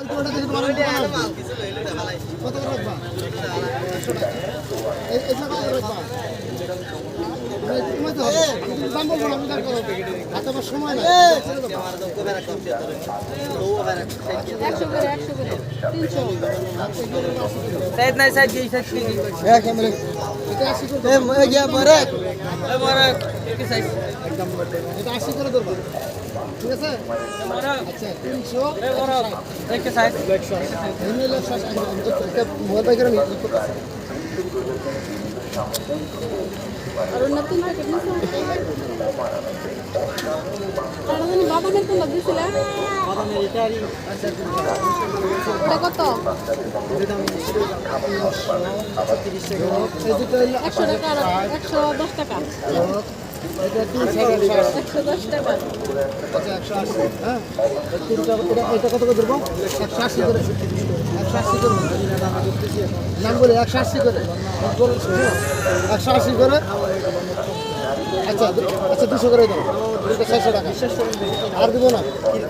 কত করে রাখবা? 100 টাকা। এই জায়গা কত রাখবা? কমাইতে হবে। আমি কিন্তু দাম বলবো না, আমি দাম করবো। হাতে আমার সময় নাই। সাইড নাই সাইড গই সাইড কি এক ক্যামেরা এটা 80 করে দাও। এ গিয়া মরে মরে কি সাইড একদম এটা 80 করে দেবো। ঠিক আছে? মরে আচ্ছা 300 এ মরে দেখে সাইড 180 এমনি 180 এটা মোবাইল বাইকের আমি আর নতুন প্যাকেট নিছো তাহলে জানি বাদামের কোন দিছিল বাদামের এটারি এটা কত এই দুটো হলো 100 টাকা আর 110 টাকা এটা 360 110 টাকা আচ্ছা 180 হ্যাঁ এটা কত করে দেবো 180 করে 180 করে নাম বলে 180 করে 180 করে আচ্ছা আচ্ছা 200 করে দাও 600 টাকা আর দিব না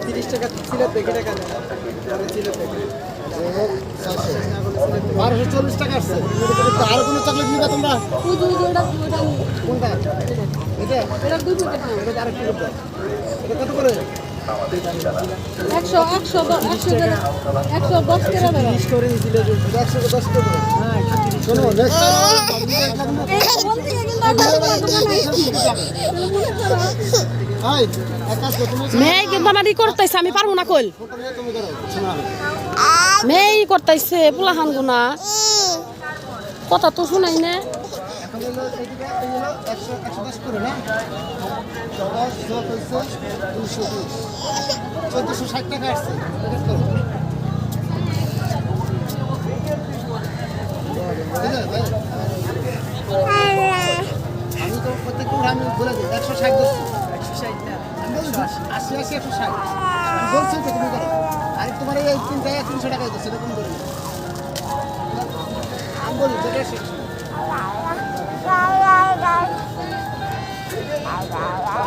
30 টাকা ছিল দেখে টাকা ছিল 1240 টাকা আসছে আর কোনো চকলেট নিবা তোমরা পুজো ওটা কোনটা এটা এটা দুই প্যাকেট নাও এটা আরেকটু করতে এটা কত করে 100 করে দেবে করে দিছিল যে 110 করে হ্যাঁ শোনো নেক্সট হাই আকাশ তুমি মেয়ে কিন্তু আমার ই করতেছে আমি পারবো না কইল তুমি করো শোনা মেয়ে ই করতেছে পোলাহান গুনা কথা তো শুনাই না এখন হলো এইদিকে এই হলো 110 করে না 10 যোগ হইছে 220 1460 টাকা আসছে টিকিট করো আমি তো প্রত্যেকটা আমি বলে দিই 160 দিচ্ছি 160 না আমি বলছি 80 160 আমি বলছি তো তুমি করো আর তোমার এই 3 টাকা 300 টাকা দিচ্ছে এরকম করে আমি বলি যেটা শেষ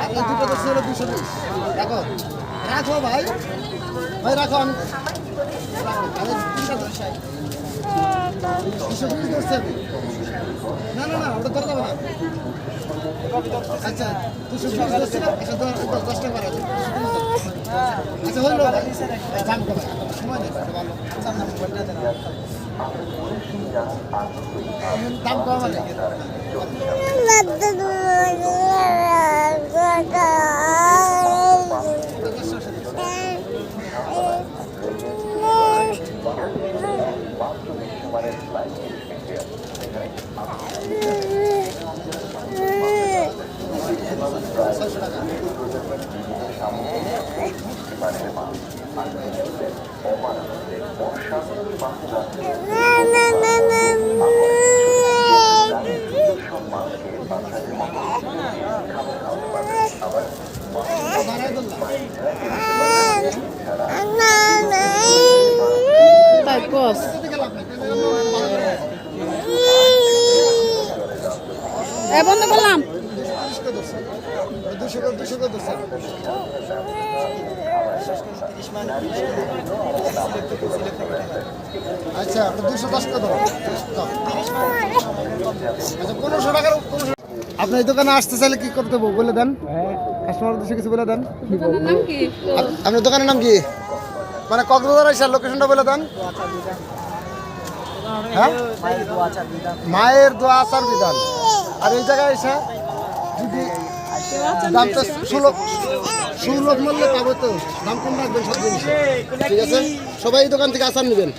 আর এই দুটো তো ছিল 220 রাখো রাখো ভাই ভাই রাখো আমি আমি তিনটা দশাই 220 করছে না না না ওটা ধরে দেবো না আচ্ছা 220 করছে না আচ্ছা 10 টাকা বাড়াবে আচ্ছা হলো দাম কত সময় নেই ভালো দাম কম হবে তাই কস এ বন্ধ করলাম 200 করে দোস্ত আচ্ছা 210 টাকা দাও আচ্ছা 1500 টাকার আপনি এই দোকানে আসতে চাইলে কি করতে হবে বলে দেন কাস্টমার উদ্দেশ্যে কিছু বলে দেন দোকানের নাম কি আপনার দোকানের নাম কি মানে কক্সবাজার আইসা লোকেশনটা বলে দেন হ্যাঁ মায়ের দোয়া আচার বিধান আর এই জায়গায় এসে যদি দামটা সুলভ মূল্যে পাবো তো দাম কম রাখবেন সব জিনিস ঠিক আছে সবাই এই দোকান থেকে আচার নেবেন